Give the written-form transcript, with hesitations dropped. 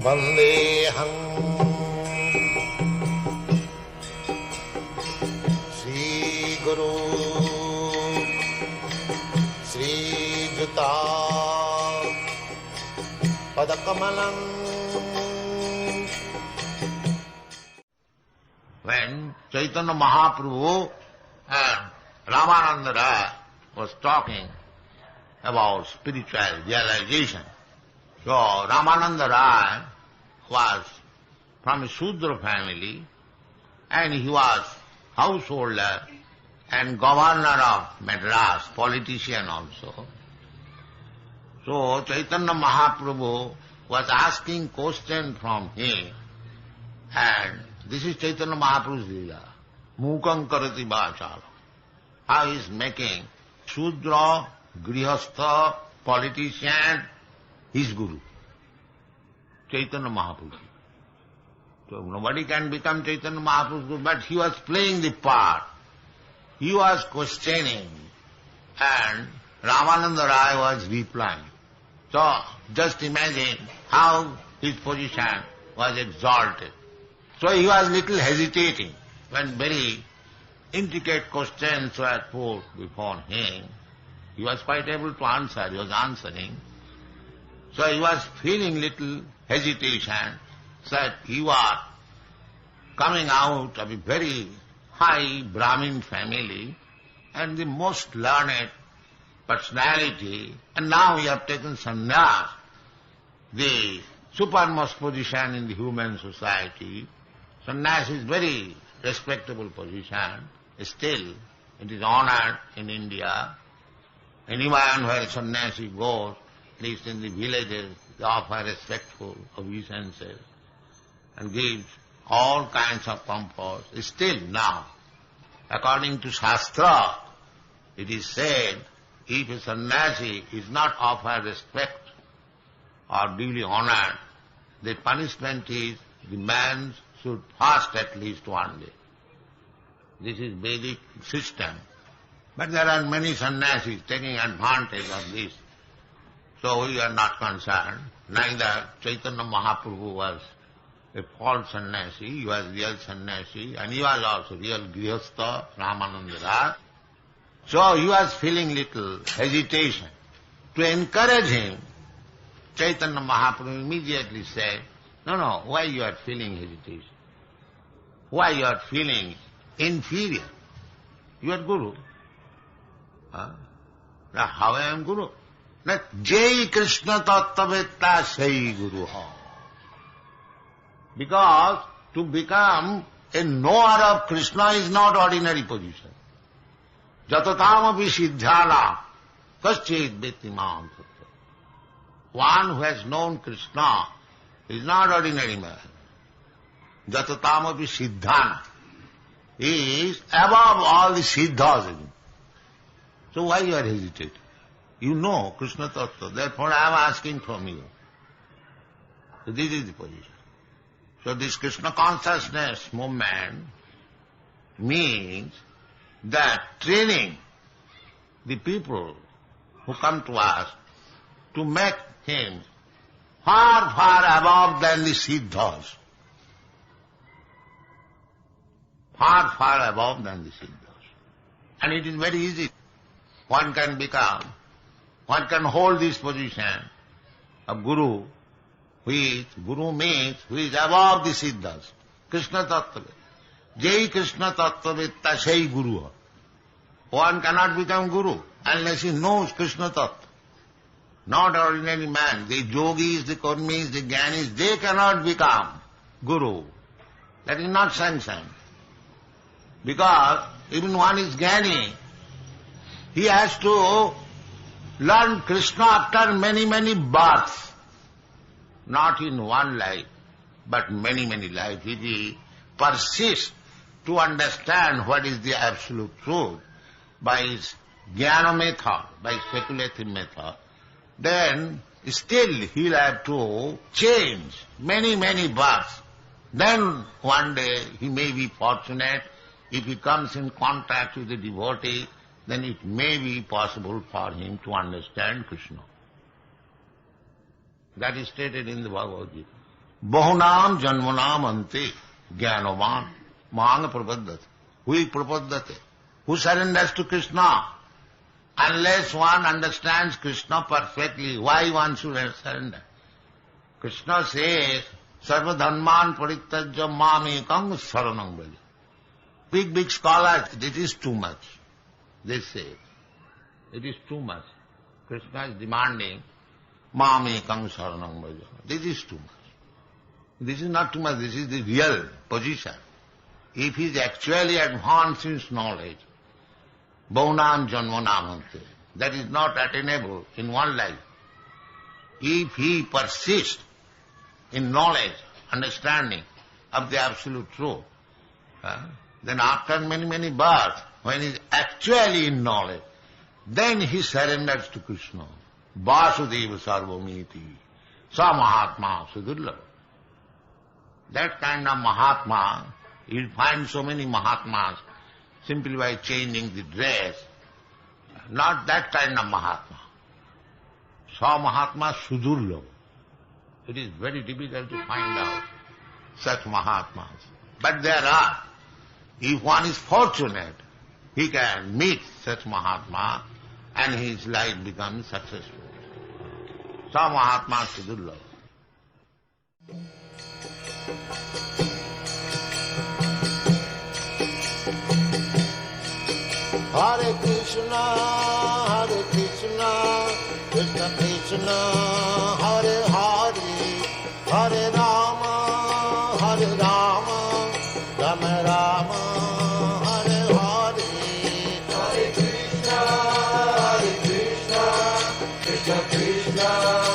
Vandeham Sri Guru Sri Juta Padakamalam. When Chaitanya Mahaprabhu and Ramananda Raya was talking about spiritual realization, so Ramananda Raya was from a Shudra family and he was householder and governor of Madras, politician also. So Chaitanya Mahaprabhu was asking question from him, and this is Chaitanya Mahaprabhu's lila. Mukam karati vācāla. How he is making Shudra, Grihastha, politician, his guru. Chaitanya Mahaprabhu. So nobody can become Chaitanya Mahaprabhu's guru, but he was playing the part. He was questioning and Ramananda Raya was replying. So just imagine how his position was exalted. So he was little hesitating when very intricate questions were put before him. He was quite able to answer, he was answering. So he was feeling little hesitation that he was coming out of a very high Brahmin family and the most learned personality, and now he have taken sannyas, the supermost position in the human society. Sannyas is very respectable position. Still, it is honored in India. Anyone where a sannyasi goes, at least in the villages, they offer respectful obeisances and gives all kinds of comforts. Still now, according to Shastra, it is said, if a sannyasi is not offered respect or duly honored, the punishment is the man should fast at least one day. This is Vedic system. But there are many sannyasis taking advantage of this. So we are not concerned. Neither Chaitanya Mahaprabhu was a false sannyasi, he was real sannyasi, and he was also real grihastha, Ramananda Raya. So he was feeling little hesitation. To encourage him, Chaitanya Mahaprabhu immediately said, no, why you are feeling hesitation? Why you are feeling inferior? You are Guru. Now how I am Guru? That Jai Krishna Tattvavitta Sai Guru Ho. Because to become a knower of Krishna is not ordinary position. Jatatamapi siddhyana kaschid vittimam. One who has known Krishna is not ordinary man. Jatatamapi siddhana. He is above all the siddhas. So why you are hesitating? You know Krishna Tattva, therefore I am asking from you. So this is the position. So this Krishna consciousness movement means that training the people who come to us to make him far, far above than the siddhas. Far, far above than the siddhas. And it is very easy. One can hold this position of Guru, which Guru means who is above the siddhas. Krishna Tattva. Jai Krishna Tattvavitta Sai Guru. One cannot become Guru unless he knows Krishna Tattva. Not ordinary man. The yogis, the karmis, the jnanis, they cannot become Guru. That is not sanctioned. Because even one is jnani, he has to learn Krishna after many, many births. Not in one life, but many, many lives. If he persists to understand what is the absolute truth by his jnana method, by speculative method, then still he'll have to change many, many births. Then one day he may be fortunate if he comes in contact with the devotee, then it may be possible for him to understand Krishna. That is stated in the Bhagavad Gita. Bahunam janmanam ante jnanavan mahang prapaddate. Who prapaddate? Who surrenders to Krishna? Unless one understands Krishna perfectly, why one should surrender? Krishna says, Sarva dharman parittajya mamekam saranam braja. Big scholars, it is too much. They say, it is too much. Krishna is demanding, mamekam saranam braja. This is too much. This is not too much, this is the real position. If he is actually advanced in knowledge, Bahunam janmanamante, that is not attainable in one life. If he persists in knowledge, understanding of the absolute truth, then after many births, when he is actually in knowledge, then he surrenders to Krishna. Vasudeva sarvamiti, sa mahatma sudurlabha. That kind of mahatma, you'll find so many mahatmas simply by changing the dress. Not that kind of mahatma. Sa mahatma sudurlabha. It is very difficult to find out such mahatmas. But there are. If one is fortunate, he can meet such mahatma and his life becomes successful. Sa mahatma sudurlabha. Hare Krishna, Krishna Krishna, Hare Hare, Hare Rama, Rama Rama, Hare Hare. Hare Krishna, Krishna Krishna.